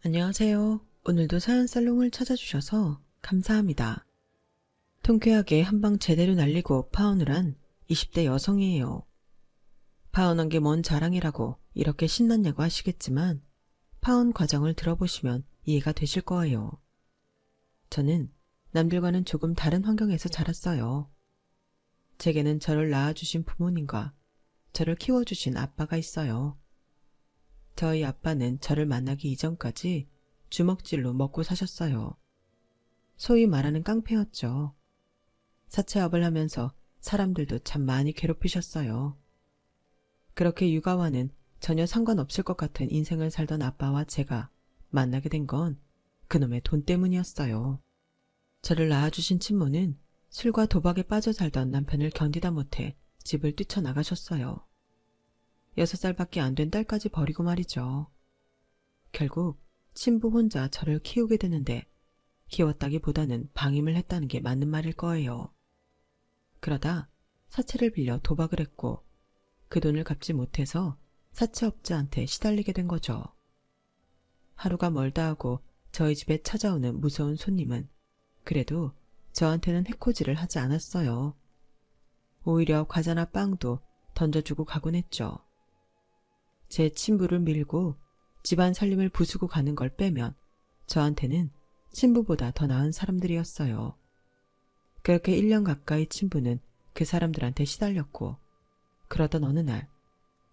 안녕하세요. 오늘도 사연살롱을 찾아주셔서 감사합니다. 통쾌하게 한방 제대로 날리고 파혼을 한 20대 여성이에요. 파혼한 게 뭔 자랑이라고 이렇게 신났냐고 하시겠지만 파혼 과정을 들어보시면 이해가 되실 거예요. 저는 남들과는 조금 다른 환경에서 자랐어요. 제게는 저를 낳아주신 부모님과 저를 키워주신 아빠가 있어요. 저희 아빠는 저를 만나기 이전까지 주먹질로 먹고 사셨어요. 소위 말하는 깡패였죠. 사채업을 하면서 사람들도 참 많이 괴롭히셨어요. 그렇게 육아와는 전혀 상관없을 것 같은 인생을 살던 아빠와 제가 만나게 된 건 그놈의 돈 때문이었어요. 저를 낳아주신 친모는 술과 도박에 빠져 살던 남편을 견디다 못해 집을 뛰쳐나가셨어요. 6살밖에 안 된 딸까지 버리고 말이죠. 결국 친부 혼자 저를 키우게 되는데 키웠다기보다는 방임을 했다는 게 맞는 말일 거예요. 그러다 사채를 빌려 도박을 했고 그 돈을 갚지 못해서 사채업자한테 시달리게 된 거죠. 하루가 멀다 하고 저희 집에 찾아오는 무서운 손님은 그래도 저한테는 해코지를 하지 않았어요. 오히려 과자나 빵도 던져주고 가곤 했죠. 제 친부를 밀고 집안 살림을 부수고 가는 걸 빼면 저한테는 친부보다 더 나은 사람들이었어요. 그렇게 1년 가까이 친부는 그 사람들한테 시달렸고 그러던 어느 날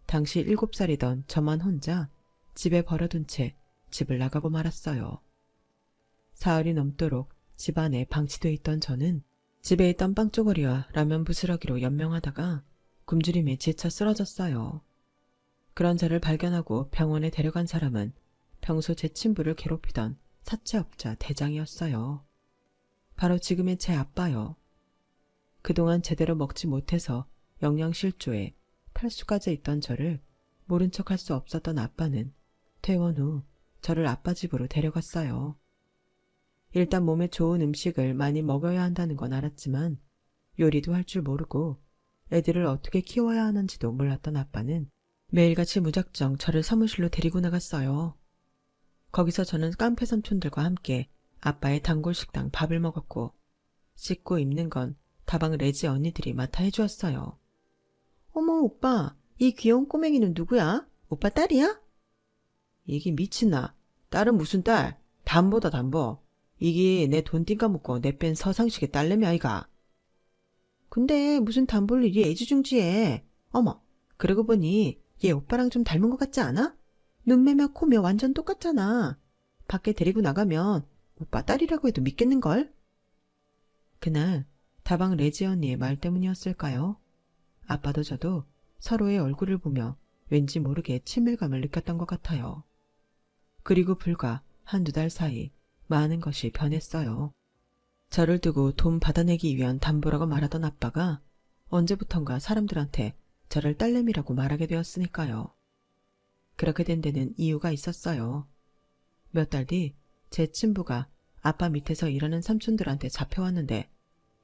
당시 7살이던 저만 혼자 집에 버려둔 채 집을 나가고 말았어요. 사흘이 넘도록 집안에 방치돼 있던 저는 집에 있던 빵조거리와 라면 부스러기로 연명하다가 굶주림에 지쳐 쓰러졌어요. 그런 저를 발견하고 병원에 데려간 사람은 평소 제 친부를 괴롭히던 사채업자 대장이었어요. 바로 지금의 제 아빠요. 그동안 제대로 먹지 못해서 영양실조에 탈수까지 있던 저를 모른 척할 수 없었던 아빠는 퇴원 후 저를 아빠 집으로 데려갔어요. 일단 몸에 좋은 음식을 많이 먹여야 한다는 건 알았지만 요리도 할 줄 모르고 애들을 어떻게 키워야 하는지도 몰랐던 아빠는 매일같이 무작정 저를 사무실로 데리고 나갔어요. 거기서 저는 깡패 삼촌들과 함께 아빠의 단골 식당 밥을 먹었고 씻고 입는 건 다방 레지 언니들이 맡아 해주었어요. 어머 오빠, 이 귀여운 꼬맹이는 누구야? 오빠 딸이야? 이게 미친나. 딸은 무슨 딸? 담보다 담보. 이게 내 돈 띵까 먹고 내 뺀 서상식의 딸내미 아이가. 근데 무슨 담보를 이리 애지중지해. 어머, 그러고 보니 얘 오빠랑 좀 닮은 것 같지 않아? 눈매며 코며 완전 똑같잖아. 밖에 데리고 나가면 오빠 딸이라고 해도 믿겠는걸? 그날 다방 레지 언니의 말 때문이었을까요? 아빠도 저도 서로의 얼굴을 보며 왠지 모르게 친밀감을 느꼈던 것 같아요. 그리고 불과 한두 달 사이 많은 것이 변했어요. 저를 두고 돈 받아내기 위한 담보라고 말하던 아빠가 언제부턴가 사람들한테 저를 딸내미라고 말하게 되었으니까요. 그렇게 된 데는 이유가 있었어요. 몇 달 뒤 제 친부가 아빠 밑에서 일하는 삼촌들한테 잡혀왔는데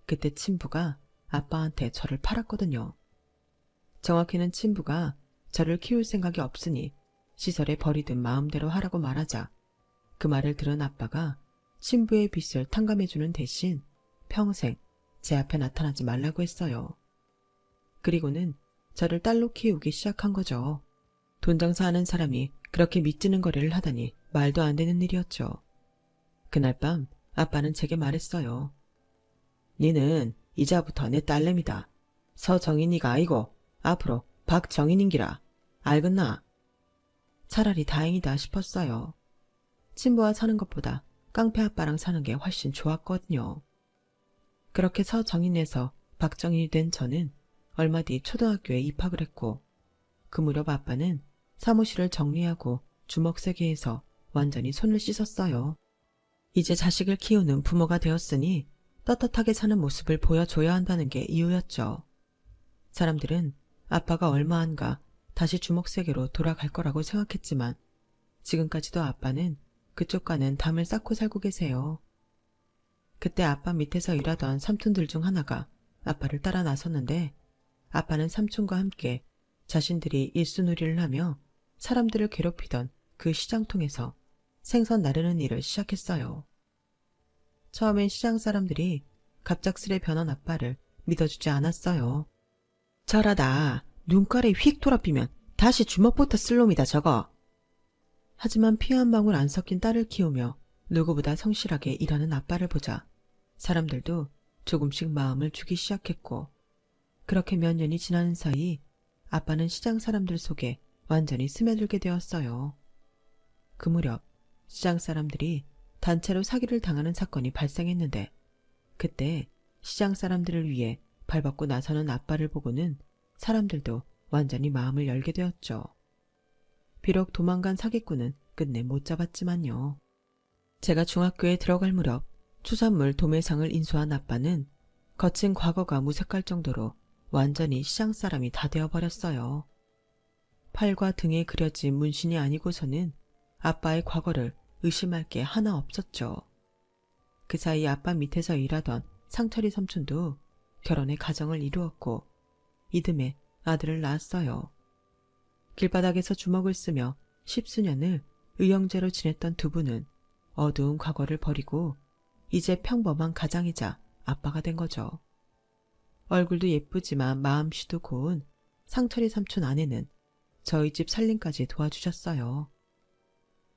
그때 친부가 아빠한테 저를 팔았거든요. 정확히는 친부가 저를 키울 생각이 없으니 시설에 버리든 마음대로 하라고 말하자 그 말을 들은 아빠가 친부의 빚을 탕감해주는 대신 평생 제 앞에 나타나지 말라고 했어요. 그리고는 저를 딸로 키우기 시작한 거죠. 돈 장사하는 사람이 그렇게 밑지는 거래를 하다니 말도 안 되는 일이었죠. 그날 밤 아빠는 제게 말했어요. 니는 이자부터 내 딸내미다. 서정인이가 아니고 앞으로 박정인인기라. 알겠나? 차라리 다행이다 싶었어요. 친부와 사는 것보다 깡패 아빠랑 사는 게 훨씬 좋았거든요. 그렇게 서정인에서 박정인이 된 저는 얼마 뒤 초등학교에 입학을 했고 그 무렵 아빠는 사무실을 정리하고 주먹세계에서 완전히 손을 씻었어요. 이제 자식을 키우는 부모가 되었으니 떳떳하게 사는 모습을 보여줘야 한다는 게 이유였죠. 사람들은 아빠가 얼마 안가 다시 주먹세계로 돌아갈 거라고 생각했지만 지금까지도 아빠는 그쪽과는 담을 쌓고 살고 계세요. 그때 아빠 밑에서 일하던 삼촌들 중 하나가 아빠를 따라 나섰는데 아빠는 삼촌과 함께 자신들이 일수놀이를 하며 사람들을 괴롭히던 그 시장통에서 생선 나르는 일을 시작했어요. 처음엔 시장 사람들이 갑작스레 변한 아빠를 믿어주지 않았어요. 저러다 눈깔이 휙 돌아피면 다시 주먹부터 쓸 놈이다 저거. 하지만 피 한 방울 안 섞인 딸을 키우며 누구보다 성실하게 일하는 아빠를 보자 사람들도 조금씩 마음을 주기 시작했고, 그렇게 몇 년이 지나는 사이 아빠는 시장 사람들 속에 완전히 스며들게 되었어요. 그 무렵 시장 사람들이 단체로 사기를 당하는 사건이 발생했는데, 그때 시장 사람들을 위해 발벗고 나서는 아빠를 보고는 사람들도 완전히 마음을 열게 되었죠. 비록 도망간 사기꾼은 끝내 못 잡았지만요. 제가 중학교에 들어갈 무렵 추산물 도매상을 인수한 아빠는 거친 과거가 무색할 정도로 완전히 시장 사람이 다 되어버렸어요. 팔과 등에 그려진 문신이 아니고서는 아빠의 과거를 의심할 게 하나 없었죠. 그 사이 아빠 밑에서 일하던 상철이 삼촌도 결혼해 가정을 이루었고 이듬해 아들을 낳았어요. 길바닥에서 주먹을 쓰며 십수년을 의형제로 지냈던 두 분은 어두운 과거를 버리고 이제 평범한 가장이자 아빠가 된 거죠. 얼굴도 예쁘지만 마음씨도 고운 상철이 삼촌 아내는 저희 집 살림까지 도와주셨어요.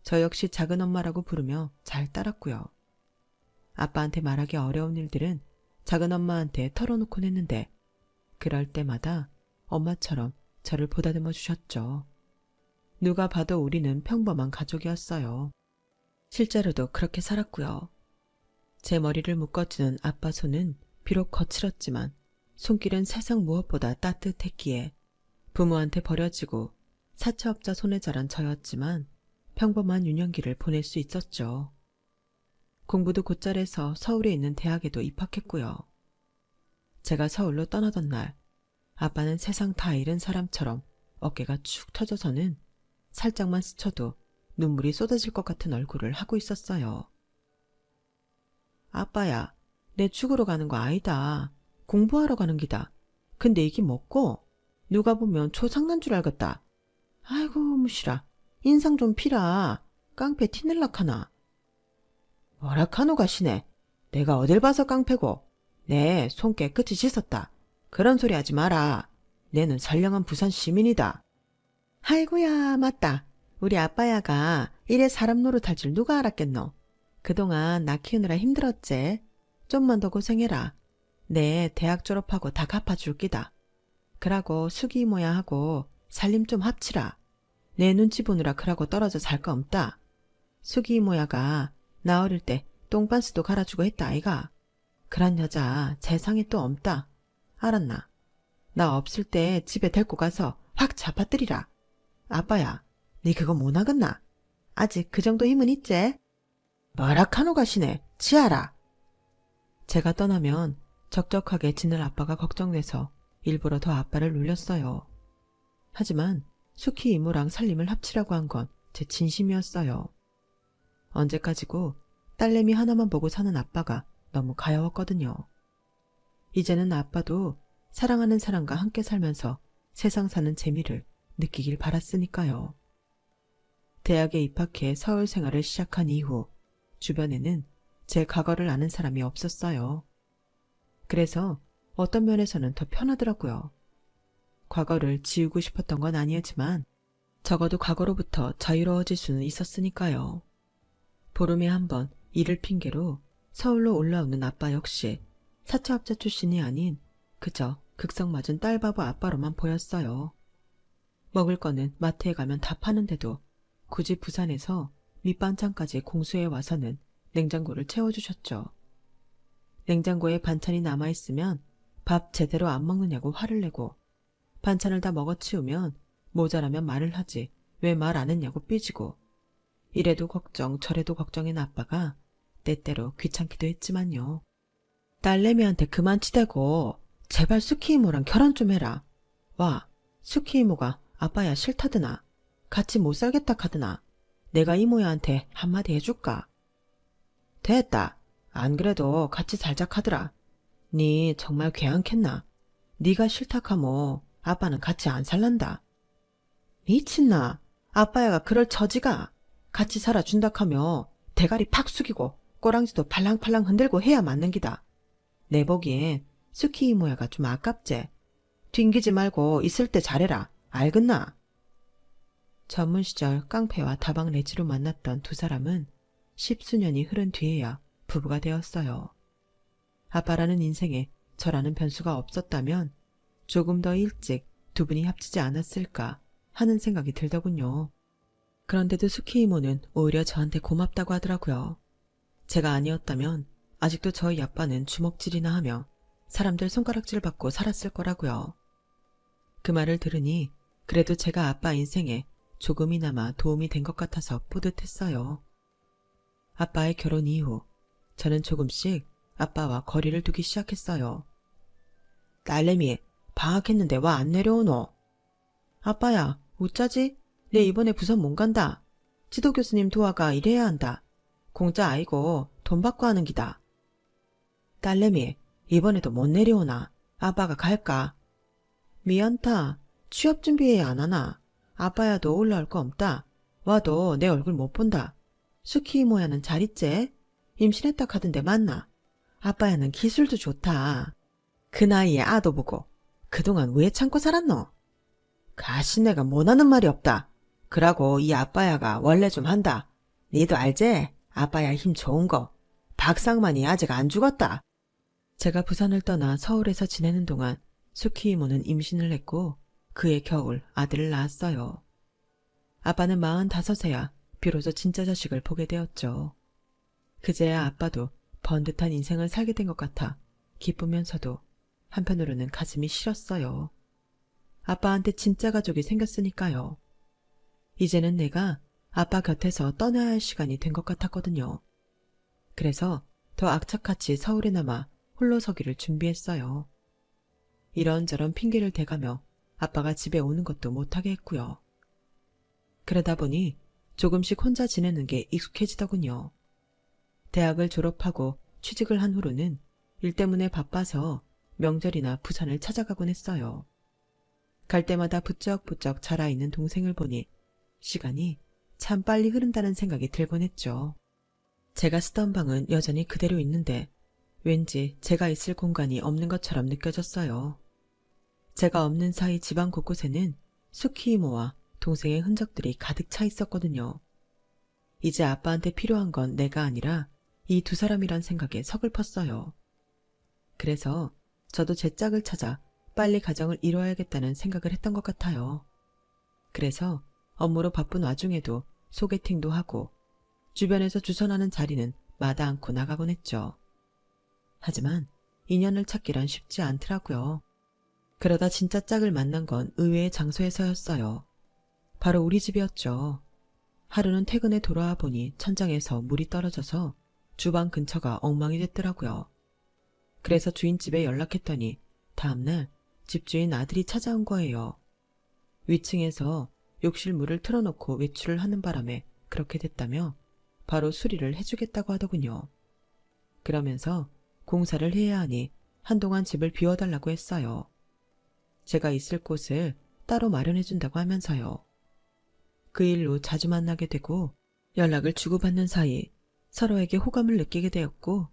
저 역시 작은 엄마라고 부르며 잘 따랐고요. 아빠한테 말하기 어려운 일들은 작은 엄마한테 털어놓곤 했는데 그럴 때마다 엄마처럼 저를 보다듬어 주셨죠. 누가 봐도 우리는 평범한 가족이었어요. 실제로도 그렇게 살았고요. 제 머리를 묶어주는 아빠 손은 비록 거칠었지만 손길은 세상 무엇보다 따뜻했기에 부모한테 버려지고 사채업자 손에 자란 저였지만 평범한 유년기를 보낼 수 있었죠. 공부도 곧잘 해서 서울에 있는 대학에도 입학했고요. 제가 서울로 떠나던 날 아빠는 세상 다 잃은 사람처럼 어깨가 축 터져서는 살짝만 스쳐도 눈물이 쏟아질 것 같은 얼굴을 하고 있었어요. 아빠야, 내 죽으러 가는 거 아니다. 공부하러 가는 기다. 근데 이게 뭐고? 누가 보면 초상난 줄 알겠다. 아이고 무시라. 인상 좀 피라. 깡패 티낼락하나. 뭐라카노 가시네. 내가 어딜 봐서 깡패고. 내 손 깨끗이 씻었다. 그런 소리 하지 마라. 내는 선량한 부산 시민이다. 아이고야 맞다. 우리 아빠야가 이래 사람 노릇할 줄 누가 알았겠노. 그동안 나 키우느라 힘들었지. 좀만 더 고생해라. 내 대학 졸업하고 다 갚아줄 기다. 그러고 수기 이모야 하고 살림 좀 합치라. 내 눈치 보느라 그러고 떨어져 살 거 없다. 수기 이모야가 나 어릴 때 똥반스도 갈아주고 했다 아이가. 그런 여자 세상에 또 없다. 알았나? 나 없을 때 집에 데리고 가서 확 잡아뜨리라. 아빠야, 니 그거 못 하겠나? 아직 그 정도 힘은 있지? 뭐라카노 가시네. 지아라. 제가 떠나면 적적하게 지낼 아빠가 걱정돼서 일부러 더 아빠를 놀렸어요. 하지만 수키 이모랑 살림을 합치라고 한 건 제 진심이었어요. 언제까지고 딸내미 하나만 보고 사는 아빠가 너무 가여웠거든요. 이제는 아빠도 사랑하는 사람과 함께 살면서 세상 사는 재미를 느끼길 바랐으니까요. 대학에 입학해 서울 생활을 시작한 이후 주변에는 제 과거를 아는 사람이 없었어요. 그래서 어떤 면에서는 더 편하더라고요. 과거를 지우고 싶었던 건 아니었지만 적어도 과거로부터 자유로워질 수는 있었으니까요. 보름에 한 번 일을 핑계로 서울로 올라오는 아빠 역시 사채업자 출신이 아닌 그저 극성맞은 딸바보 아빠로만 보였어요. 먹을 거는 마트에 가면 다 파는데도 굳이 부산에서 밑반찬까지 공수해 와서는 냉장고를 채워주셨죠. 냉장고에 반찬이 남아있으면 밥 제대로 안 먹느냐고 화를 내고 반찬을 다 먹어치우면 모자라면 말을 하지 왜 말 안 했냐고 삐지고 이래도 걱정 저래도 걱정인 아빠가 때때로 귀찮기도 했지만요. 딸내미한테 그만 치대고 제발 수키 이모랑 결혼 좀 해라. 와, 수키 이모가 아빠야 싫다드나. 같이 못 살겠다 카드나. 내가 이모야한테 한마디 해줄까? 됐다. 안 그래도 같이 살자 카드라. 니 정말 괴한겠나? 니가 싫다 카모 아빠는 같이 안 살란다. 미친나. 아빠야가 그럴 처지가. 같이 살아준다카며 대가리 팍 숙이고 꼬랑지도 팔랑팔랑 흔들고 해야 맞는 기다. 내 보기엔 스키 이모야가 좀 아깝제. 튕기지 말고 있을 때 잘해라. 알겠나? 전문 시절 깡패와 다방 레지로 만났던 두 사람은 10수년이 흐른 뒤에야 부부가 되었어요. 아빠라는 인생에 저라는 변수가 없었다면 조금 더 일찍 두 분이 합치지 않았을까 하는 생각이 들더군요. 그런데도 스키 이모는 오히려 저한테 고맙다고 하더라고요. 제가 아니었다면 아직도 저희 아빠는 주먹질이나 하며 사람들 손가락질 받고 살았을 거라고요. 그 말을 들으니 그래도 제가 아빠 인생에 조금이나마 도움이 된 것 같아서 뿌듯했어요. 아빠의 결혼 이후 저는 조금씩 아빠와 거리를 두기 시작했어요. 딸내미, 방학했는데 와 안 내려오노? 아빠야, 어쩌지? 내 이번에 부산 못 간다. 지도교수님 도와가 일해야 한다. 공짜 아이고 돈 받고 하는 기다. 딸내미, 이번에도 못 내려오나? 아빠가 갈까? 미안타. 취업 준비해야 안 하나? 아빠야도 올라올 거 없다. 와도 내 얼굴 못 본다. 스키 이모야는 잘 있제? 임신했다 카던데 맞나? 아빠야는 기술도 좋다. 그 나이에 아도 보고 그동안 왜 참고 살았노? 가시네가 못하는 말이 없다. 그러고 이 아빠야가 원래 좀 한다. 니도 알제? 아빠야 힘 좋은 거. 박상만이 아직 안 죽었다. 제가 부산을 떠나 서울에서 지내는 동안 스키 이모는 임신을 했고 그해 겨울 아들을 낳았어요. 아빠는 45세야 비로소 진짜 자식을 보게 되었죠. 그제야 아빠도 번듯한 인생을 살게 된 것 같아 기쁘면서도 한편으로는 가슴이 시렸어요. 아빠한테 진짜 가족이 생겼으니까요. 이제는 내가 아빠 곁에서 떠나야 할 시간이 된 것 같았거든요. 그래서 더 악착같이 서울에 남아 홀로 서기를 준비했어요. 이런저런 핑계를 대가며 아빠가 집에 오는 것도 못하게 했고요. 그러다 보니 조금씩 혼자 지내는 게 익숙해지더군요. 대학을 졸업하고 취직을 한 후로는 일 때문에 바빠서 명절이나 부산을 찾아가곤 했어요. 갈 때마다 부쩍부쩍 자라있는 동생을 보니 시간이 참 빨리 흐른다는 생각이 들곤 했죠. 제가 쓰던 방은 여전히 그대로 있는데 왠지 제가 있을 공간이 없는 것처럼 느껴졌어요. 제가 없는 사이 집안 곳곳에는 스키 이모와 동생의 흔적들이 가득 차 있었거든요. 이제 아빠한테 필요한 건 내가 아니라 이 두 사람이란 생각에 서글펐어요. 그래서 저도 제 짝을 찾아 빨리 가정을 이뤄야겠다는 생각을 했던 것 같아요. 그래서 업무로 바쁜 와중에도 소개팅도 하고 주변에서 주선하는 자리는 마다 않고 나가곤 했죠. 하지만 인연을 찾기란 쉽지 않더라고요. 그러다 진짜 짝을 만난 건 의외의 장소에서였어요. 바로 우리 집이었죠. 하루는 퇴근에 돌아와 보니 천장에서 물이 떨어져서 주방 근처가 엉망이 됐더라고요. 그래서 주인집에 연락했더니 다음날 집주인 아들이 찾아온 거예요. 위층에서 욕실 물을 틀어놓고 외출을 하는 바람에 그렇게 됐다며 바로 수리를 해주겠다고 하더군요. 그러면서 공사를 해야 하니 한동안 집을 비워달라고 했어요. 제가 있을 곳을 따로 마련해준다고 하면서요. 그 일로 자주 만나게 되고 연락을 주고받는 사이 서로에게 호감을 느끼게 되었고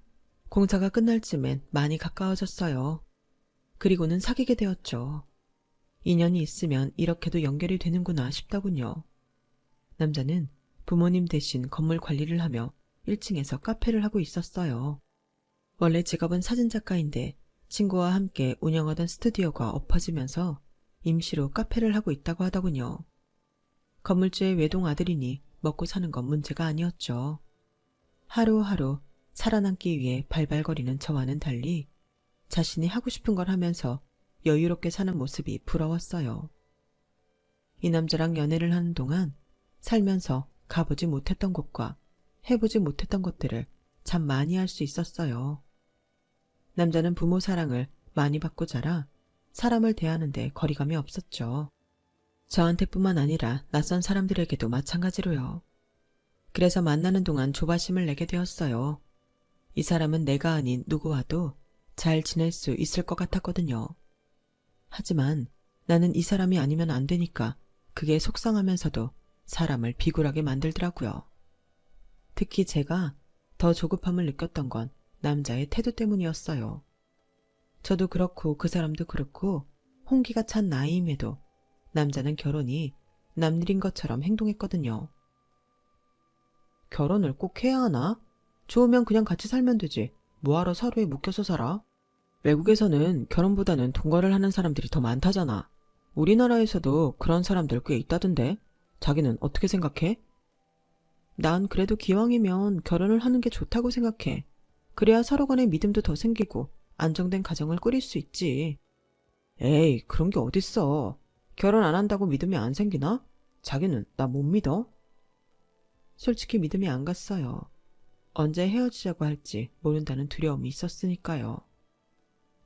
공사가 끝날 쯤엔 많이 가까워졌어요. 그리고는 사귀게 되었죠. 인연이 있으면 이렇게도 연결이 되는구나 싶더군요. 남자는 부모님 대신 건물 관리를 하며 1층에서 카페를 하고 있었어요. 원래 직업은 사진작가인데 친구와 함께 운영하던 스튜디오가 엎어지면서 임시로 카페를 하고 있다고 하더군요. 건물주의 외동 아들이니 먹고 사는 건 문제가 아니었죠. 하루하루 살아남기 위해 발발거리는 저와는 달리 자신이 하고 싶은 걸 하면서 여유롭게 사는 모습이 부러웠어요. 이 남자랑 연애를 하는 동안 살면서 가보지 못했던 곳과 해보지 못했던 것들을 참 많이 할 수 있었어요. 남자는 부모 사랑을 많이 받고 자라 사람을 대하는데 거리감이 없었죠. 저한테뿐만 아니라 낯선 사람들에게도 마찬가지로요. 그래서 만나는 동안 조바심을 내게 되었어요. 이 사람은 내가 아닌 누구와도 잘 지낼 수 있을 것 같았거든요. 하지만 나는 이 사람이 아니면 안 되니까 그게 속상하면서도 사람을 비굴하게 만들더라고요. 특히 제가 더 조급함을 느꼈던 건 남자의 태도 때문이었어요. 저도 그렇고 그 사람도 그렇고 홍기가 찬 나이임에도 남자는 결혼이 남일인 것처럼 행동했거든요. 결혼을 꼭 해야 하나? 좋으면 그냥 같이 살면 되지. 뭐하러 서로에 묶여서 살아? 외국에서는 결혼보다는 동거를 하는 사람들이 더 많다잖아. 우리나라에서도 그런 사람들 꽤 있다던데. 자기는 어떻게 생각해? 난 그래도 기왕이면 결혼을 하는 게 좋다고 생각해. 그래야 서로 간의 믿음도 더 생기고 안정된 가정을 꾸릴 수 있지. 에이, 그런 게 어딨어. 결혼 안 한다고 믿음이 안 생기나? 자기는 나 못 믿어? 솔직히 믿음이 안 갔어요. 언제 헤어지자고 할지 모른다는 두려움이 있었으니까요.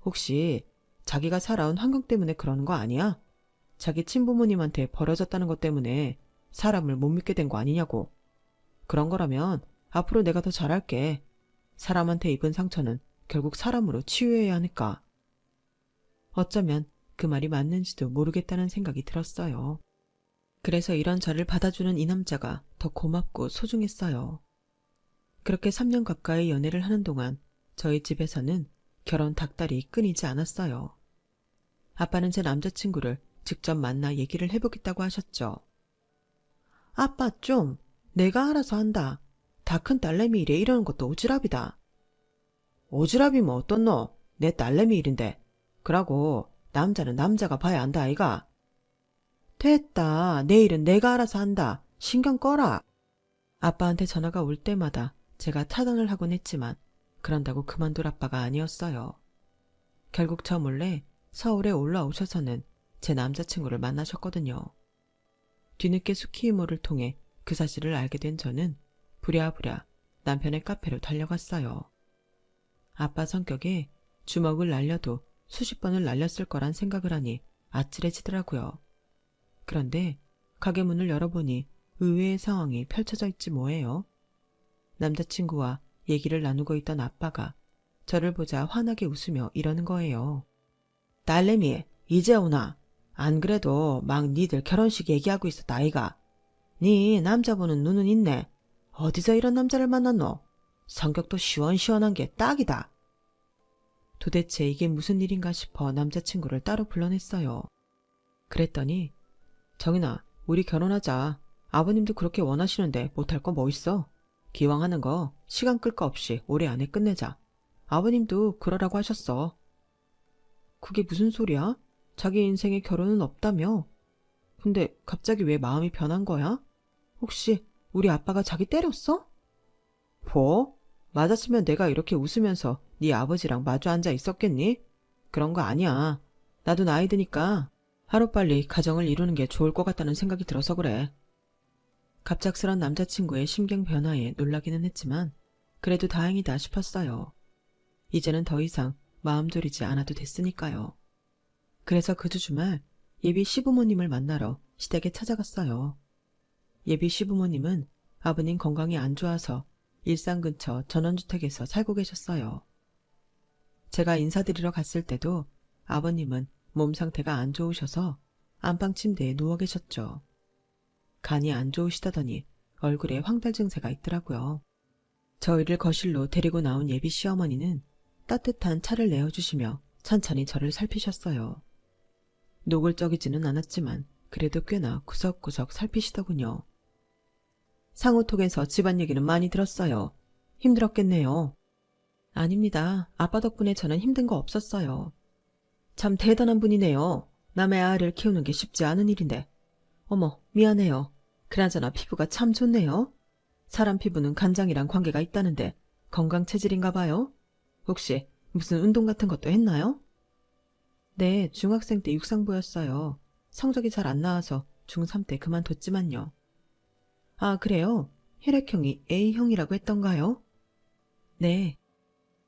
혹시 자기가 살아온 환경 때문에 그러는 거 아니야? 자기 친부모님한테 버려졌다는 것 때문에 사람을 못 믿게 된 거 아니냐고. 그런 거라면 앞으로 내가 더 잘할게. 사람한테 입은 상처는 결국 사람으로 치유해야 하니까. 어쩌면 그 말이 맞는지도 모르겠다는 생각이 들었어요. 그래서 이런 저를 받아주는 이 남자가 더 고맙고 소중했어요. 그렇게 3년 가까이 연애를 하는 동안 저희 집에서는 결혼 닭다리 끊이지 않았어요. 아빠는 제 남자친구를 직접 만나 얘기를 해보겠다고 하셨죠. 아빠 좀 내가 알아서 한다. 다 큰 딸내미 일에 이러는 것도 오지랖이다. 오지랖이면 어떻노? 내 딸내미 일인데. 그러고 남자는 남자가 봐야 한다 아이가. 됐다. 내일은 내가 알아서 한다. 신경 꺼라. 아빠한테 전화가 올 때마다 제가 차단을 하곤 했지만 그런다고 그만둘 아빠가 아니었어요. 결국 저 몰래 서울에 올라오셔서는 제 남자친구를 만나셨거든요. 뒤늦게 수키 이모를 통해 그 사실을 알게 된 저는 부랴부랴 남편의 카페로 달려갔어요. 아빠 성격에 주먹을 날려도 수십 번을 날렸을 거란 생각을 하니 아찔해지더라고요. 그런데 가게 문을 열어보니 의외의 상황이 펼쳐져 있지 뭐예요. 남자친구와 얘기를 나누고 있던 아빠가 저를 보자 환하게 웃으며 이러는 거예요. 딸내미 이제 오나? 안 그래도 막 니들 결혼식 얘기하고 있었다 아이가. 니 남자 보는 눈은 있네. 어디서 이런 남자를 만났노? 성격도 시원시원한 게 딱이다. 도대체 이게 무슨 일인가 싶어 남자친구를 따로 불러냈어요. 그랬더니 정인아 우리 결혼하자. 아버님도 그렇게 원하시는데 못할 거 뭐 있어? 기왕 하는 거 시간 끌 거 없이 올해 안에 끝내자. 아버님도 그러라고 하셨어. 그게 무슨 소리야? 자기 인생에 결혼은 없다며? 근데 갑자기 왜 마음이 변한 거야? 혹시 우리 아빠가 자기 때렸어? 뭐? 맞았으면 내가 이렇게 웃으면서 네 아버지랑 마주 앉아 있었겠니? 그런 거 아니야. 나도 나이 드니까 하루빨리 가정을 이루는 게 좋을 것 같다는 생각이 들어서 그래. 갑작스런 남자친구의 심경 변화에 놀라기는 했지만 그래도 다행이다 싶었어요. 이제는 더 이상 마음 졸이지 않아도 됐으니까요. 그래서 그 주 주말 예비 시부모님을 만나러 시댁에 찾아갔어요. 예비 시부모님은 아버님 건강이 안 좋아서 일산 근처 전원주택에서 살고 계셨어요. 제가 인사드리러 갔을 때도 아버님은 몸 상태가 안 좋으셔서 안방 침대에 누워 계셨죠. 간이 안 좋으시다더니 얼굴에 황달 증세가 있더라고요. 저희를 거실로 데리고 나온 예비 시어머니는 따뜻한 차를 내어주시며 천천히 저를 살피셨어요. 노골적이지는 않았지만 그래도 꽤나 구석구석 살피시더군요. 상호톡에서 집안 얘기는 많이 들었어요. 힘들었겠네요. 아닙니다. 아빠 덕분에 저는 힘든 거 없었어요. 참 대단한 분이네요. 남의 아이를 키우는 게 쉽지 않은 일인데. 어머, 미안해요. 그나저나 피부가 참 좋네요. 사람 피부는 간장이랑 관계가 있다는데 건강 체질인가 봐요? 혹시 무슨 운동 같은 것도 했나요? 네, 중학생 때 육상부였어요. 성적이 잘 안 나와서 중3 때 그만뒀지만요. 아, 그래요? 혈액형이 A형이라고 했던가요? 네.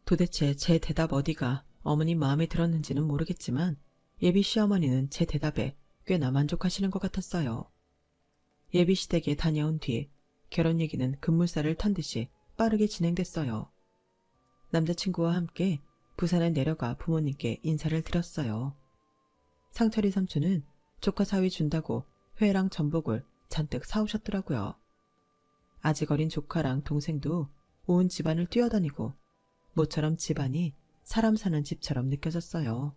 도대체 제 대답 어디가 어머님 마음에 들었는지는 모르겠지만 예비 시어머니는 제 대답에 꽤나 만족하시는 것 같았어요. 예비 시댁에 다녀온 뒤 결혼 얘기는 급물살을 탄 듯이 빠르게 진행됐어요. 남자친구와 함께 부산에 내려가 부모님께 인사를 드렸어요. 상철이 삼촌은 조카 사위 준다고 회랑 전복을 잔뜩 사오셨더라고요. 아직 어린 조카랑 동생도 온 집안을 뛰어다니고 모처럼 집안이 사람 사는 집처럼 느껴졌어요.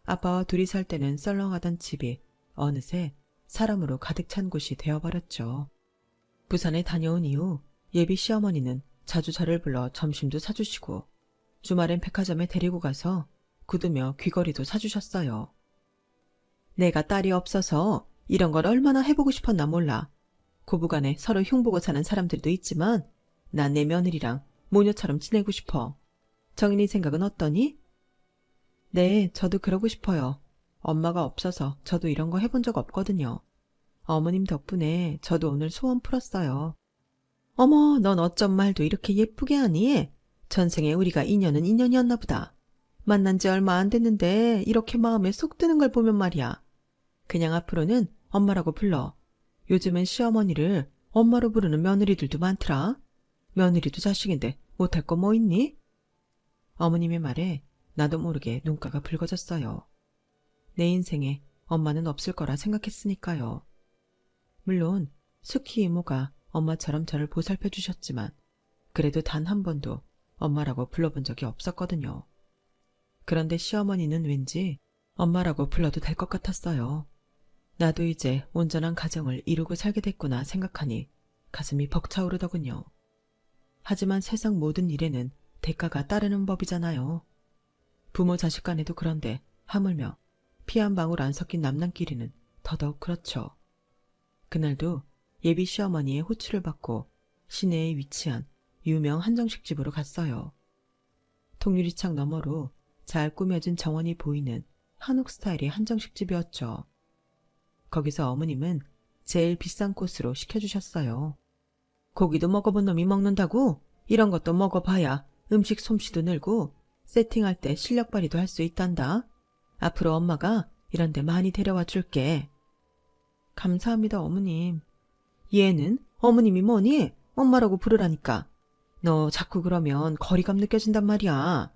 아빠와 둘이 살 때는 썰렁하던 집이 어느새 사람으로 가득 찬 곳이 되어버렸죠. 부산에 다녀온 이후 예비 시어머니는 자주 저를 불러 점심도 사주시고 주말엔 백화점에 데리고 가서 구두며 귀걸이도 사주셨어요. 내가 딸이 없어서 이런 걸 얼마나 해보고 싶었나 몰라. 고부간에 서로 흉보고 사는 사람들도 있지만 난 내 며느리랑 모녀처럼 지내고 싶어. 정인이 생각은 어떠니? 네, 저도 그러고 싶어요. 엄마가 없어서 저도 이런 거 해본 적 없거든요. 어머님 덕분에 저도 오늘 소원 풀었어요. 어머, 넌 어쩜 말도 이렇게 예쁘게 하니? 전생에 우리가 인연은 인연이었나 보다. 만난 지 얼마 안 됐는데 이렇게 마음에 쏙 드는 걸 보면 말이야. 그냥 앞으로는 엄마라고 불러. 요즘은 시어머니를 엄마로 부르는 며느리들도 많더라. 며느리도 자식인데 못할 거 뭐 있니? 어머님의 말에 나도 모르게 눈가가 붉어졌어요. 내 인생에 엄마는 없을 거라 생각했으니까요. 물론 수키 이모가 엄마처럼 저를 보살펴 주셨지만 그래도 단 한 번도 엄마라고 불러본 적이 없었거든요. 그런데 시어머니는 왠지 엄마라고 불러도 될 것 같았어요. 나도 이제 온전한 가정을 이루고 살게 됐구나 생각하니 가슴이 벅차오르더군요. 하지만 세상 모든 일에는 대가가 따르는 법이잖아요. 부모 자식 간에도 그런데 하물며 피 한 방울 안 섞인 남남끼리는 더더욱 그렇죠. 그날도 예비 시어머니의 호출을 받고 시내에 위치한 유명 한정식집으로 갔어요. 통유리창 너머로 잘 꾸며진 정원이 보이는 한옥 스타일의 한정식집이었죠. 거기서 어머님은 제일 비싼 코스로 시켜주셨어요. 고기도 먹어본 놈이 먹는다고? 이런 것도 먹어봐야 음식 솜씨도 늘고 세팅할 때 실력 발휘도 할 수 있단다. 앞으로 엄마가 이런 데 많이 데려와 줄게. 감사합니다, 어머님. 얘는 어머님이 뭐니? 엄마라고 부르라니까. 너 자꾸 그러면 거리감 느껴진단 말이야.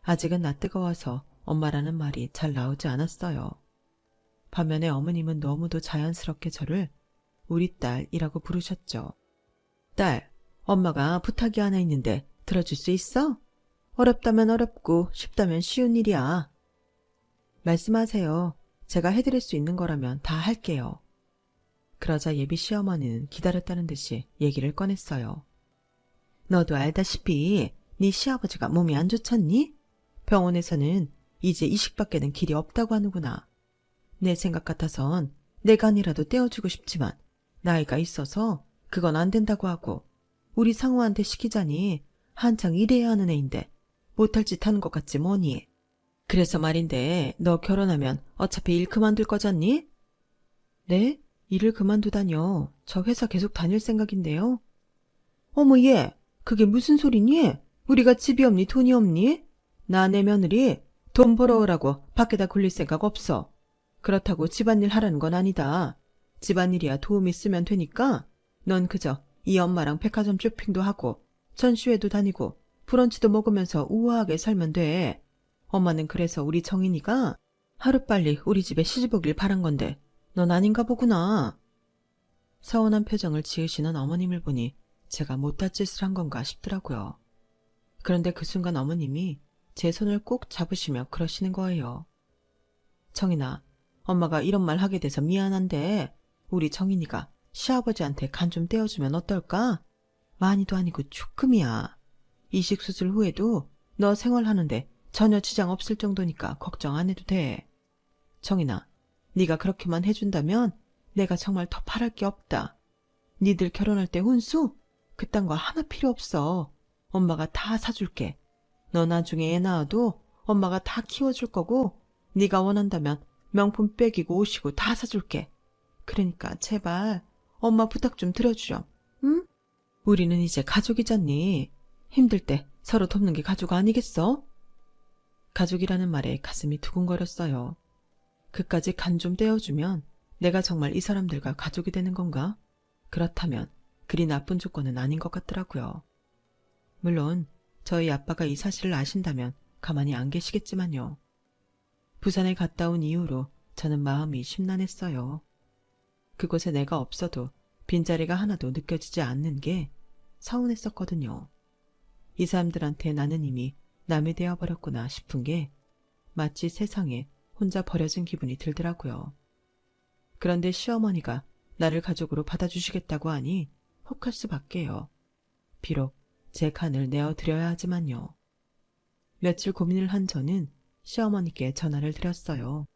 아직은 나 뜨거워서 엄마라는 말이 잘 나오지 않았어요. 반면에 어머님은 너무도 자연스럽게 저를 우리 딸이라고 부르셨죠. 딸, 엄마가 부탁이 하나 있는데 들어줄 수 있어? 어렵다면 어렵고 쉽다면 쉬운 일이야. 말씀하세요. 제가 해드릴 수 있는 거라면 다 할게요. 그러자 예비 시어머니는 기다렸다는 듯이 얘기를 꺼냈어요. 너도 알다시피 네 시아버지가 몸이 안 좋잖니? 병원에서는 이제 이식밖에는 길이 없다고 하는구나. 내 생각 같아선 내 간이라도 떼어주고 싶지만 나이가 있어서 그건 안 된다고 하고 우리 상우한테 시키자니 한창 일해야 하는 애인데 못할 짓 하는 것 같지 뭐니. 그래서 말인데 너 결혼하면 어차피 일 그만둘 거잖니? 네? 일을 그만두다뇨. 저 회사 계속 다닐 생각인데요. 어머 얘, 그게 무슨 소리니? 우리가 집이 없니 돈이 없니? 나 내 며느리 돈 벌어오라고 밖에다 굴릴 생각 없어. 그렇다고 집안일 하라는 건 아니다. 집안일이야 도움 있으면 되니까 넌 그저 이 엄마랑 백화점 쇼핑도 하고 전시회도 다니고 브런치도 먹으면서 우아하게 살면 돼. 엄마는 그래서 우리 정인이가 하루빨리 우리 집에 시집 오길 바란 건데 넌 아닌가 보구나. 서운한 표정을 지으시는 어머님을 보니 제가 못할 짓을 한 건가 싶더라고요. 그런데 그 순간 어머님이 제 손을 꼭 잡으시며 그러시는 거예요. 정인아, 엄마가 이런 말 하게 돼서 미안한데 우리 정인이가 시아버지한테 간 좀 떼어주면 어떨까? 많이도 아니고 조금이야. 이식수술 후에도 너 생활하는데 전혀 지장 없을 정도니까 걱정 안 해도 돼. 정인아, 네가 그렇게만 해준다면 내가 정말 더 바랄 게 없다. 니들 결혼할 때 혼수? 그딴 거 하나 필요 없어. 엄마가 다 사줄게. 너 나중에 애 낳아도 엄마가 다 키워줄 거고 네가 원한다면 명품 백이고 옷이고 다 사줄게. 그러니까 제발 엄마 부탁 좀 들어주렴. 응? 우리는 이제 가족이잖니. 힘들 때 서로 돕는 게 가족 아니겠어? 가족이라는 말에 가슴이 두근거렸어요. 그까지 간 좀 떼어주면 내가 정말 이 사람들과 가족이 되는 건가? 그렇다면 그리 나쁜 조건은 아닌 것 같더라고요. 물론 저희 아빠가 이 사실을 아신다면 가만히 안 계시겠지만요. 부산에 갔다 온 이후로 저는 마음이 심란했어요. 그곳에 내가 없어도 빈자리가 하나도 느껴지지 않는 게 서운했었거든요. 이 사람들한테 나는 이미 남이 되어버렸구나 싶은 게 마치 세상에 혼자 버려진 기분이 들더라고요. 그런데 시어머니가 나를 가족으로 받아주시겠다고 하니 혹할 수밖에요. 비록 제 간을 내어드려야 하지만요. 며칠 고민을 한 저는 시어머니께 전화를 드렸어요.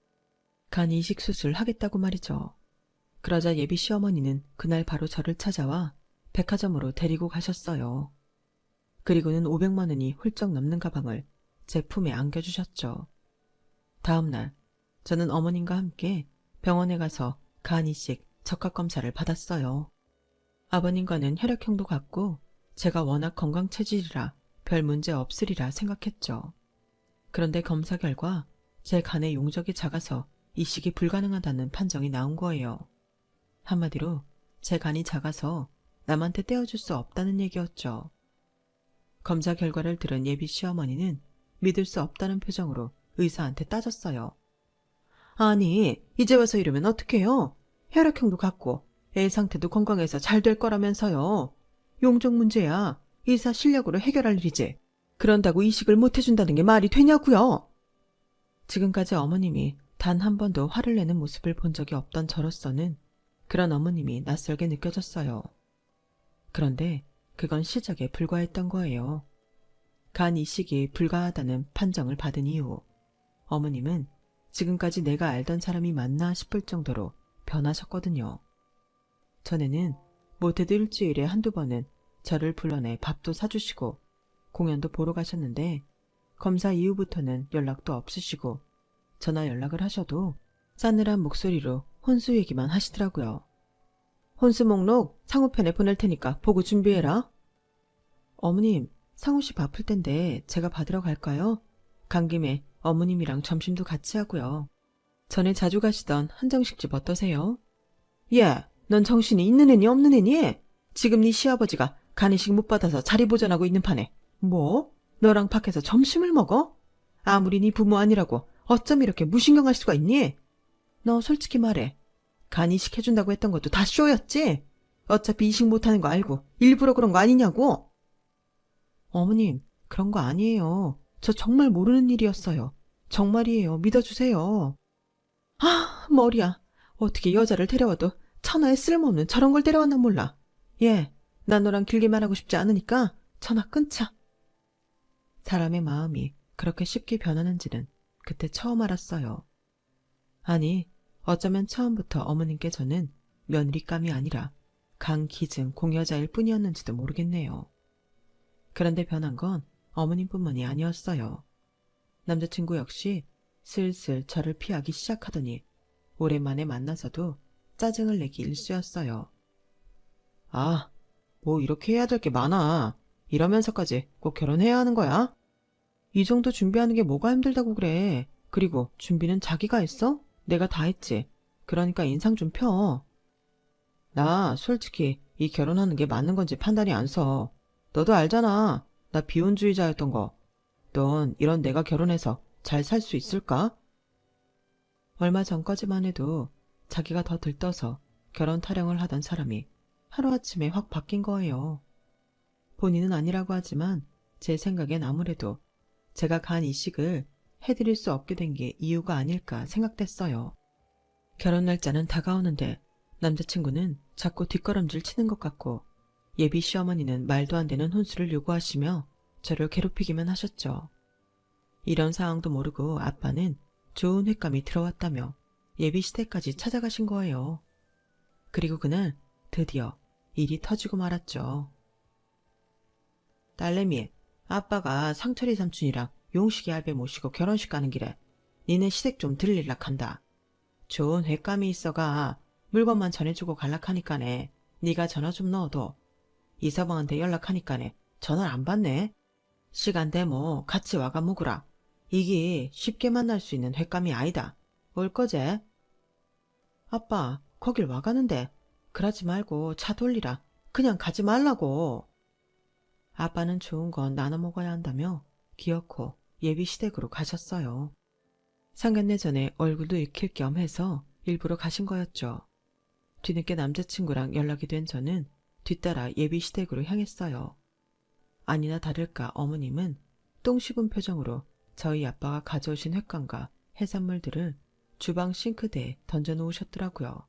간 이식 수술 하겠다고 말이죠. 그러자 예비 시어머니는 그날 바로 저를 찾아와 백화점으로 데리고 가셨어요. 그리고는 500만 원이 훌쩍 넘는 가방을 제 품에 안겨주셨죠. 다음 날 저는 어머님과 함께 병원에 가서 간 이식 적합검사를 받았어요. 아버님과는 혈액형도 같고 제가 워낙 건강 체질이라 별 문제 없으리라 생각했죠. 그런데 검사 결과 제 간의 용적이 작아서 이식이 불가능하다는 판정이 나온 거예요. 한마디로 제 간이 작아서 남한테 떼어줄 수 없다는 얘기였죠. 검사 결과를 들은 예비 시어머니는 믿을 수 없다는 표정으로 의사한테 따졌어요. 아니, 이제 와서 이러면 어떡해요? 혈액형도 같고 애 상태도 건강해서 잘 될 거라면서요. 용적 문제야 의사 실력으로 해결할 일이지. 그런다고 이식을 못 해준다는 게 말이 되냐고요? 지금까지 어머님이 단 한 번도 화를 내는 모습을 본 적이 없던 저로서는 그런 어머님이 낯설게 느껴졌어요. 그런데 그건 시작에 불과했던 거예요. 간 이식이 불가하다는 판정을 받은 이후 어머님은 지금까지 내가 알던 사람이 맞나 싶을 정도로 변하셨거든요. 전에는 못해도 일주일에 한두 번은 저를 불러내 밥도 사주시고 공연도 보러 가셨는데 검사 이후부터는 연락도 없으시고 전화 연락을 하셔도 싸늘한 목소리로 혼수 얘기만 하시더라고요. 혼수 목록 상우편에 보낼 테니까 보고 준비해라. 어머님, 상우씨 바쁠 텐데 제가 받으러 갈까요? 간 김에 어머님이랑 점심도 같이 하고요. 전에 자주 가시던 한정식집 어떠세요? 예, 넌 정신이 있는 애니 없는 애니? 지금 네 시아버지가 간이식 못 받아서 자리 보전하고 있는 판에 뭐? 너랑 밖에서 점심을 먹어? 아무리 네 부모 아니라고 어쩜 이렇게 무신경할 수가 있니? 너 솔직히 말해. 간 이식 해준다고 했던 것도 다 쇼였지? 어차피 이식 못하는 거 알고 일부러 그런 거 아니냐고? 어머님, 그런 거 아니에요. 저 정말 모르는 일이었어요. 정말이에요. 믿어주세요. 아, 머리야. 어떻게 여자를 데려와도 천하에 쓸모없는 저런 걸 데려왔나 몰라. 예, 난 너랑 길게 말하고 싶지 않으니까 전화 끊자. 사람의 마음이 그렇게 쉽게 변하는지는 그때 처음 알았어요. 아니, 어쩌면 처음부터 어머님께 저는 며느리감이 아니라 강기증 공여자일 뿐이었는지도 모르겠네요. 그런데 변한 건 어머님뿐만이 아니었어요. 남자친구 역시 슬슬 저를 피하기 시작하더니 오랜만에 만나서도 짜증을 내기 일쑤였어요. 아, 뭐 이렇게 해야 될 게 많아. 이러면서까지 꼭 결혼해야 하는 거야? 이 정도 준비하는 게 뭐가 힘들다고 그래. 그리고 준비는 자기가 했어? 내가 다 했지. 그러니까 인상 좀 펴. 나 솔직히 이 결혼하는 게 맞는 건지 판단이 안 서. 너도 알잖아. 나 비혼주의자였던 거. 넌 이런 내가 결혼해서 잘 살 수 있을까? 얼마 전까지만 해도 자기가 더 들떠서 결혼 타령을 하던 사람이 하루아침에 확 바뀐 거예요. 본인은 아니라고 하지만 제 생각엔 아무래도 제가 간 이식을 해드릴 수 없게 된 게 이유가 아닐까 생각됐어요. 결혼 날짜는 다가오는데 남자친구는 자꾸 뒷걸음질 치는 것 같고 예비 시어머니는 말도 안 되는 혼수를 요구하시며 저를 괴롭히기만 하셨죠. 이런 상황도 모르고 아빠는 좋은 횟감이 들어왔다며 예비 시댁까지 찾아가신 거예요. 그리고 그날 드디어 일이 터지고 말았죠. 딸내미, 아빠가 상철이 삼촌이랑 용식이 할배 모시고 결혼식 가는 길에 니네 시댁 좀 들릴락 한다. 좋은 횟감이 있어가 물건만 전해주고 갈락하니까네 니가 전화 좀 넣어도 이서방한테 연락하니까네 전화를 안 받네. 시간 되모 같이 와가 묵으라. 이게 쉽게 만날 수 있는 횟감이 아니다. 올 거제? 아빠, 거길 와가는데 그러지 말고 차 돌리라. 그냥 가지 말라고. 아빠는 좋은 건 나눠 먹어야 한다며 기어코 예비 시댁으로 가셨어요. 상견례 전에 얼굴도 익힐 겸 해서 일부러 가신 거였죠. 뒤늦게 남자친구랑 연락이 된 저는 뒤따라 예비 시댁으로 향했어요. 아니나 다를까 어머님은 똥 씹은 표정으로 저희 아빠가 가져오신 횟감과 해산물들을 주방 싱크대에 던져놓으셨더라고요.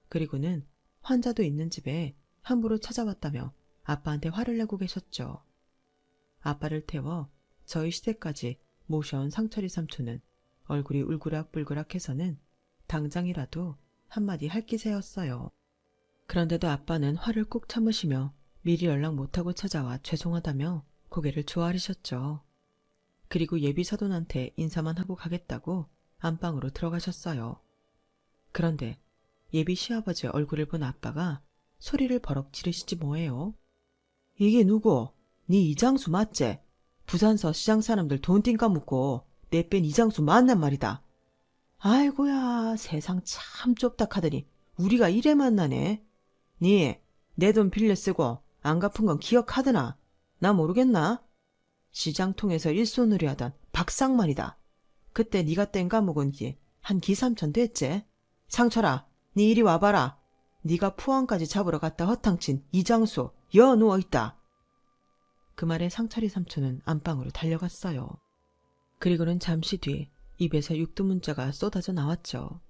그리고는 환자도 있는 집에 함부로 찾아왔다며 아빠한테 화를 내고 계셨죠. 아빠를 태워 저희 시댁까지 모셔온 상철이 삼촌은 얼굴이 울그락불그락해서는 당장이라도 한마디 할 기세였어요. 그런데도 아빠는 화를 꾹 참으시며 미리 연락 못하고 찾아와 죄송하다며 고개를 조아리셨죠. 그리고 예비 사돈한테 인사만 하고 가겠다고 안방으로 들어가셨어요. 그런데 예비 시아버지 얼굴을 본 아빠가 소리를 버럭 지르시지 뭐예요. 이게 누구? 네 이장수 맞지? 부산서 시장 사람들 돈 띵까 묻고 내 뺀 이장수 맞냔 말이다. 아이고야, 세상 참 좁다 카더니 우리가 이래 만나네. 니 내 돈 빌려 쓰고 안 갚은 건 기억하드나? 나 모르겠나? 시장 통해서 일손으로 하던 박상만이다. 그때 니가 땡가 먹은 지 한 기삼천 됐지? 상철아, 니 이리 와봐라. 니가 포항까지 잡으러 갔다 허탕친 이장수 여 누워있다. 그 말에 상철이 삼촌은 안방으로 달려갔어요. 그리고는 잠시 뒤 입에서 육두문자가 쏟아져 나왔죠.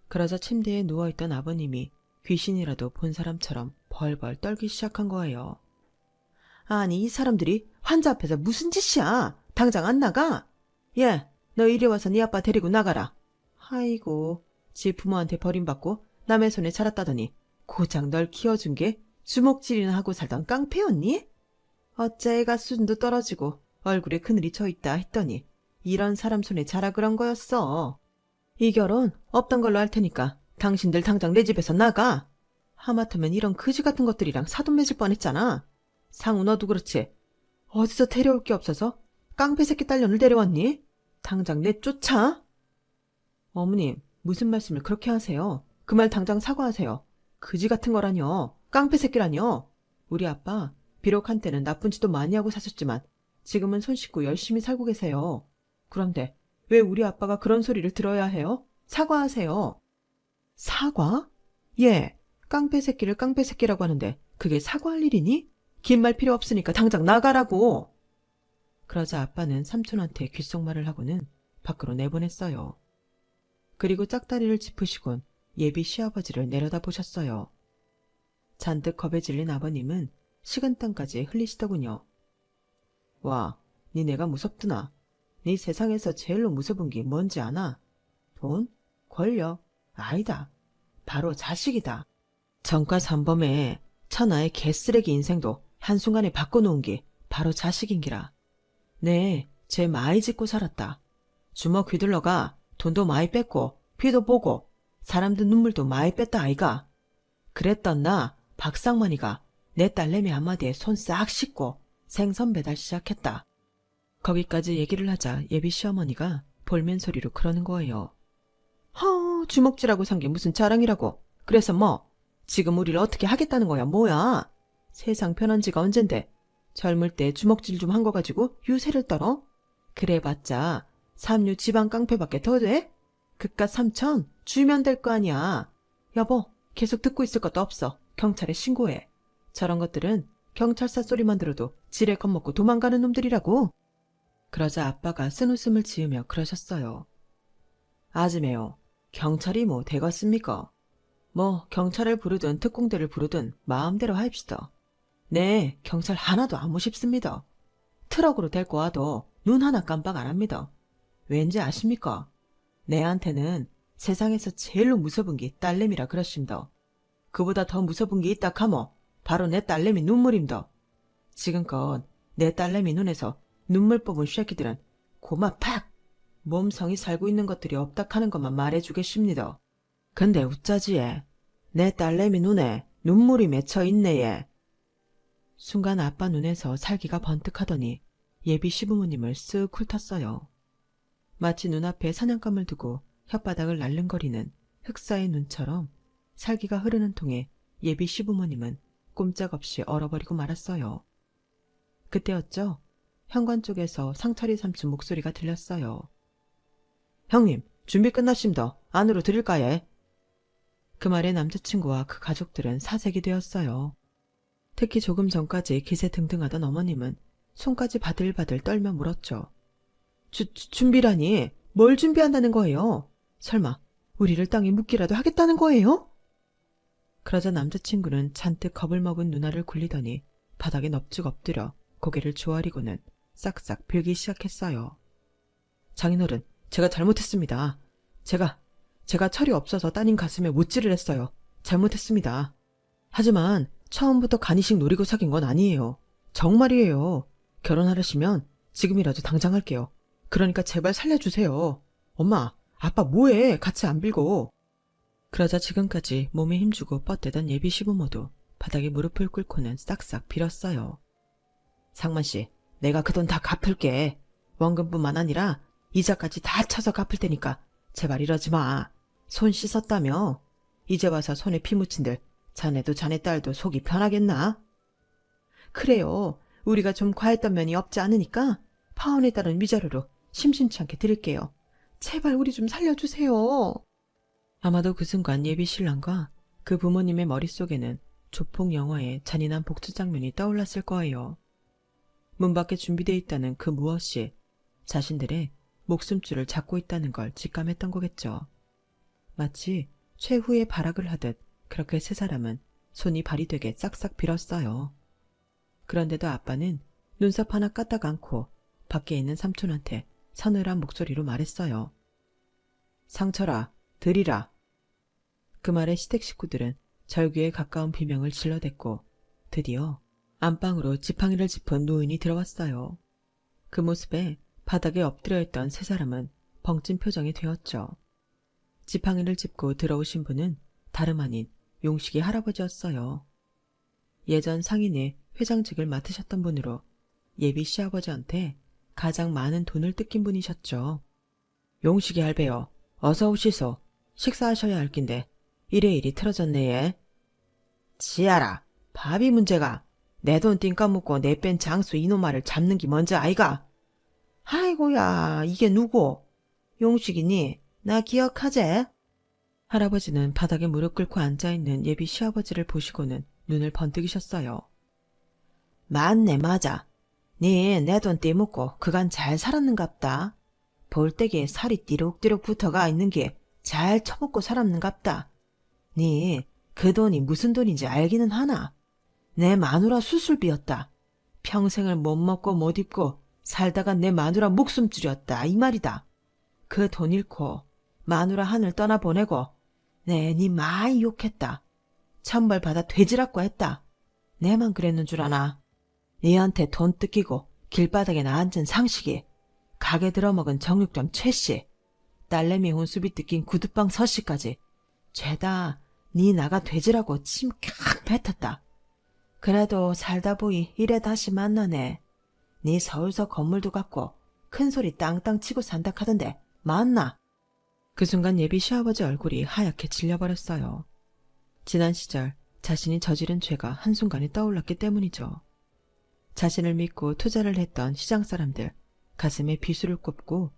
그러자 침대에 누워있던 아버님이 귀신이라도 본 사람처럼 벌벌 떨기 시작한 거예요. 아니 이 사람들이 환자 앞에서 무슨 짓이야? 당장 안 나가? 예, 너 이리 와서 네 아빠 데리고 나가라. 아이고, 지 부모한테 버림받고 남의 손에 자랐다더니 고작 널 키워준 게 주먹질이나 하고 살던 깡패였니? 어째 애가 수준도 떨어지고 얼굴에 그늘이 져있다 했더니 이런 사람 손에 자라 그런 거였어. 이 결혼 없던 걸로 할 테니까 당신들 당장 내 집에서 나가. 하마터면 이런 그지 같은 것들이랑 사돈 맺을 뻔했잖아. 상우 너도 그렇지. 어디서 데려올 게 없어서 깡패 새끼 딸년을 데려왔니? 당장 내쫓아. 어머님, 무슨 말씀을 그렇게 하세요? 그 말 당장 사과하세요. 그지 같은 거라뇨. 깡패 새끼라뇨. 우리 아빠 비록 한때는 나쁜 짓도 많이 하고 사셨지만 지금은 손 씻고 열심히 살고 계세요. 그런데 왜 우리 아빠가 그런 소리를 들어야 해요? 사과하세요. 사과? 예, 깡패 새끼를 깡패 새끼라고 하는데 그게 사과할 일이니? 긴 말 필요 없으니까 당장 나가라고. 그러자 아빠는 삼촌한테 귓속말을 하고는 밖으로 내보냈어요. 그리고 짝다리를 짚으시곤 예비 시아버지를 내려다 보셨어요. 잔뜩 겁에 질린 아버님은 식은땀까지 흘리시더군요. 와, 니네가 무섭드나? 네 세상에서 제일로 무서운 게 뭔지 아나? 돈? 권력? 아니다. 바로 자식이다. 전과 삼범에 천하의 개쓰레기 인생도 한순간에 바꿔놓은 게 바로 자식인기라. 네, 쟤 많이 짓고 살았다. 주먹 휘둘러가 돈도 많이 뺐고 피도 보고 사람들 눈물도 많이 뺐다 아이가. 그랬던 나 박상만이가 내 딸내미 한마디에 손 싹 씻고 생선 배달 시작했다. 거기까지 얘기를 하자 예비 시어머니가 볼멘 소리로 그러는 거예요. 주먹질하고 산 게 무슨 자랑이라고. 그래서 뭐 지금 우리를 어떻게 하겠다는 거야 뭐야. 세상 편한 지가 언젠데 젊을 때 주먹질 좀 한 거 가지고 유세를 떨어? 그래봤자 삼류 지방 깡패밖에 더 돼? 그깟 3천 주면 될 거 아니야. 여보, 계속 듣고 있을 것도 없어. 경찰에 신고해. 저런 것들은 경찰서 소리만 들어도 지레 겁먹고 도망가는 놈들이라고. 그러자 아빠가 쓴웃음을 지으며 그러셨어요. 아지매요. 경찰이 뭐 되겠습니까? 뭐 경찰을 부르든 특공대를 부르든 마음대로 하입시다. 네, 경찰 하나도 안 모십습니다. 트럭으로 데리고 와도 눈 하나 깜빡 안 합니다. 왠지 아십니까? 내한테는 세상에서 제일로 무서운 게 딸내미라 그러십니다. 그보다 더 무서운 게 있다 카모 바로 내 딸내미 눈물입니다. 지금껏 내 딸내미 눈에서 눈물 뽑은 쉐끼들은 고마 팍! 몸성이 살고 있는 것들이 없다 하는 것만 말해주겠습니다. 근데 우짜지 얘. 내 딸내미 눈에 눈물이 맺혀 있네 얘. 순간 아빠 눈에서 살기가 번뜩하더니 예비 시부모님을 쓱 훑었어요. 마치 눈앞에 사냥감을 두고 혓바닥을 날름거리는 흑사의 눈처럼 살기가 흐르는 통에 예비 시부모님은 꼼짝없이 얼어버리고 말았어요. 그때였죠. 현관 쪽에서 상철이 삼촌 목소리가 들렸어요. 형님, 준비 끝났습니다. 안으로 들일까예? 그 말에 남자친구와 그 가족들은 사색이 되었어요. 특히 조금 전까지 기세등등하던 어머님은 손까지 바들바들 떨며 물었죠. 준비라니 뭘 준비한다는 거예요? 설마 우리를 땅에 묻기라도 하겠다는 거예요? 그러자 남자친구는 잔뜩 겁을 먹은 누나를 굴리더니 바닥에 넙죽 엎드려 고개를 조아리고는 싹싹 빌기 시작했어요. 장인어른, 제가 잘못했습니다. 제가 철이 없어서 따님 가슴에 못질을 했어요. 잘못했습니다. 하지만 처음부터 간이식 노리고 사귄 건 아니에요. 정말이에요. 결혼하려시면 지금이라도 당장 할게요. 그러니까 제발 살려주세요. 엄마, 아빠 뭐해? 같이 안 빌고. 그러자 지금까지 몸에 힘주고 뻗대던 예비 시부모도 바닥에 무릎을 꿇고는 싹싹 빌었어요. 상만씨, 내가 그 돈 다 갚을게. 원금뿐만 아니라 이자까지 다 쳐서 갚을 테니까 제발 이러지 마. 손 씻었다며? 이제 와서 손에 피 묻힌들 자네도 자네 딸도 속이 편하겠나? 그래요. 우리가 좀 과했던 면이 없지 않으니까 파혼에 따른 위자료로 심심치 않게 드릴게요. 제발 우리 좀 살려주세요. 아마도 그 순간 예비 신랑과 그 부모님의 머릿속에는 조폭 영화의 잔인한 복수 장면이 떠올랐을 거예요. 문 밖에 준비되어 있다는 그 무엇이 자신들의 목숨줄을 잡고 있다는 걸 직감했던 거겠죠. 마치 최후의 발악을 하듯 그렇게 세 사람은 손이 발이 되게 싹싹 빌었어요. 그런데도 아빠는 눈썹 하나 까딱 않고 밖에 있는 삼촌한테 서늘한 목소리로 말했어요. 상철아, 드리라. 그 말에 시댁 식구들은 절규에 가까운 비명을 질러댔고 드디어 안방으로 지팡이를 짚은 노인이 들어왔어요. 그 모습에 바닥에 엎드려 있던 세 사람은 벙찐 표정이 되었죠. 지팡이를 짚고 들어오신 분은 다름 아닌 용식이 할아버지였어요. 예전 상인의 회장직을 맡으셨던 분으로 예비 시아버지한테 가장 많은 돈을 뜯긴 분이셨죠. 용식이 할배요. 어서 오시소. 식사하셔야 할 낀데 이래 틀어졌네 얘. 지아라. 밥이 문제가. 내 돈 띵까먹고 내 뺀 장수 이놈아를 잡는 게 먼저 아이가. 아이고야 이게 누구? 용식이니? 나 기억하제? 할아버지는 바닥에 무릎 꿇고 앉아있는 예비 시아버지를 보시고는 눈을 번뜩이셨어요. 맞네 맞아. 니 내 돈 떼먹고 그간 잘 살았는갑다. 볼때기에 살이 띠룩띠룩 붙어가 있는 게 잘 처먹고 살았는갑다. 니 그 돈이 무슨 돈인지 알기는 하나? 내 마누라 수술비였다. 평생을 못 먹고 못 입고 살다가 내 마누라 목숨 줄였다 이 말이다. 그 돈 잃고 마누라 하늘 떠나보내고 니 많이 욕했다. 천벌 받아 돼지라고 했다. 내만 그랬는 줄 아나. 니한테 돈 뜯기고 길바닥에 앉은 상식이, 가게 들어먹은 정육점 최씨, 딸내미 혼수비 뜯긴 구두방 서씨까지 죄다 니 나가 돼지라고 침 캬 뱉었다. 그래도 살다 보이 이래 다시 만나네. 니 서울서 건물도 갖고 큰 소리 땅땅 치고 산다 카던데 맞나? 그 순간 예비 시아버지 얼굴이 하얗게 질려버렸어요. 지난 시절 자신이 저지른 죄가 한순간에 떠올랐기 때문이죠. 자신을 믿고 투자를 했던 시장 사람들 가슴에 비수를 꼽고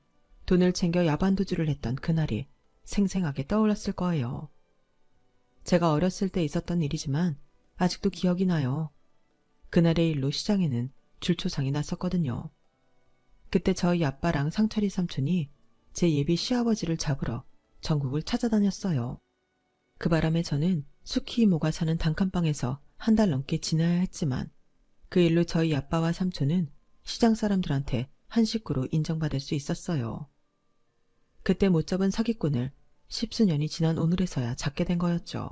돈을 챙겨 야반도주를 했던 그날이 생생하게 떠올랐을 거예요. 제가 어렸을 때 있었던 일이지만 아직도 기억이 나요. 그날의 일로 시장에는 줄초상이 났었거든요. 그때 저희 아빠랑 상철이 삼촌이 제 예비 시아버지를 잡으러 전국을 찾아다녔어요. 그 바람에 저는 숙희 이모가 사는 단칸방에서 한 달 넘게 지내야 했지만 그 일로 저희 아빠와 삼촌은 시장 사람들한테 한 식구로 인정받을 수 있었어요. 그때 못 잡은 사기꾼을 10수년이 지난 오늘에서야 잡게 된 거였죠.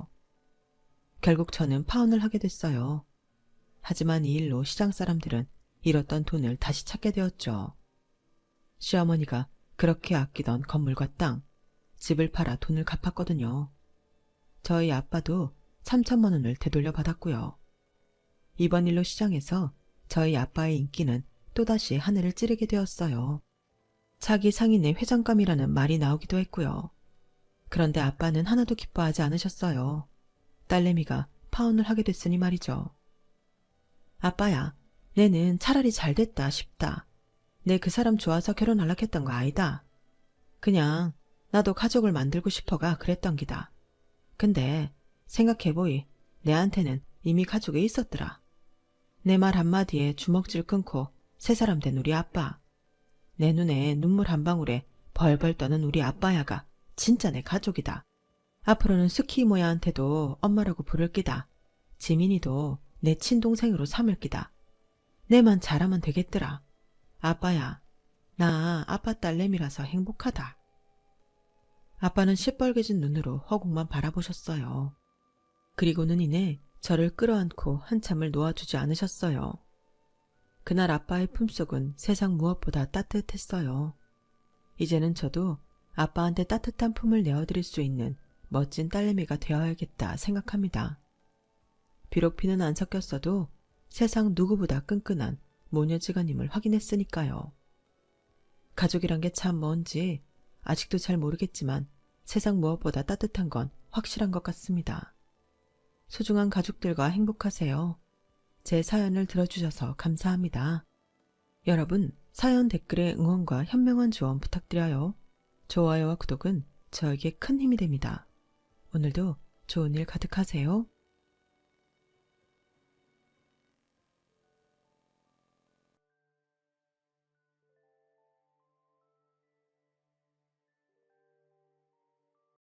결국 저는 파혼을 하게 됐어요. 하지만 이 일로 시장 사람들은 잃었던 돈을 다시 찾게 되었죠. 시어머니가 그렇게 아끼던 건물과 땅, 집을 팔아 돈을 갚았거든요. 저희 아빠도 3천만 원을 되돌려 받았고요. 이번 일로 시장에서 저희 아빠의 인기는 또다시 하늘을 찌르게 되었어요. 차기 상인의 회장감이라는 말이 나오기도 했고요. 그런데 아빠는 하나도 기뻐하지 않으셨어요. 딸내미가 파혼을 하게 됐으니 말이죠. 아빠야, 내는 차라리 잘 됐다 싶다. 내 그 사람 좋아서 결혼하려 했던 거 아니다. 그냥 나도 가족을 만들고 싶어가 그랬던 기다. 근데 생각해보이 내한테는 이미 가족이 있었더라. 내 말 한마디에 주먹질 끊고 새 사람 된 우리 아빠. 내 눈에 눈물 한 방울에 벌벌 떠는 우리 아빠야가 진짜 내 가족이다. 앞으로는 스키 이모야한테도 엄마라고 부를 끼다. 지민이도 내 친동생으로 삼을 끼다. 내만 잘하면 되겠더라. 아빠야, 나 아빠 딸내미라서 행복하다. 아빠는 시뻘개진 눈으로 허공만 바라보셨어요. 그리고는 이내 저를 끌어안고 한참을 놓아주지 않으셨어요. 그날 아빠의 품속은 세상 무엇보다 따뜻했어요. 이제는 저도 아빠한테 따뜻한 품을 내어드릴 수 있는 멋진 딸내미가 되어야겠다 생각합니다. 비록 피는 안 섞였어도 세상 누구보다 끈끈한 모녀지간임을 확인했으니까요. 가족이란 게 참 뭔지 아직도 잘 모르겠지만 세상 무엇보다 따뜻한 건 확실한 것 같습니다. 소중한 가족들과 행복하세요. 제 사연을 들어주셔서 감사합니다. 여러분, 사연 댓글에 응원과 현명한 조언 부탁드려요. 좋아요와 구독은 저에게 큰 힘이 됩니다. 오늘도 좋은 일 가득하세요.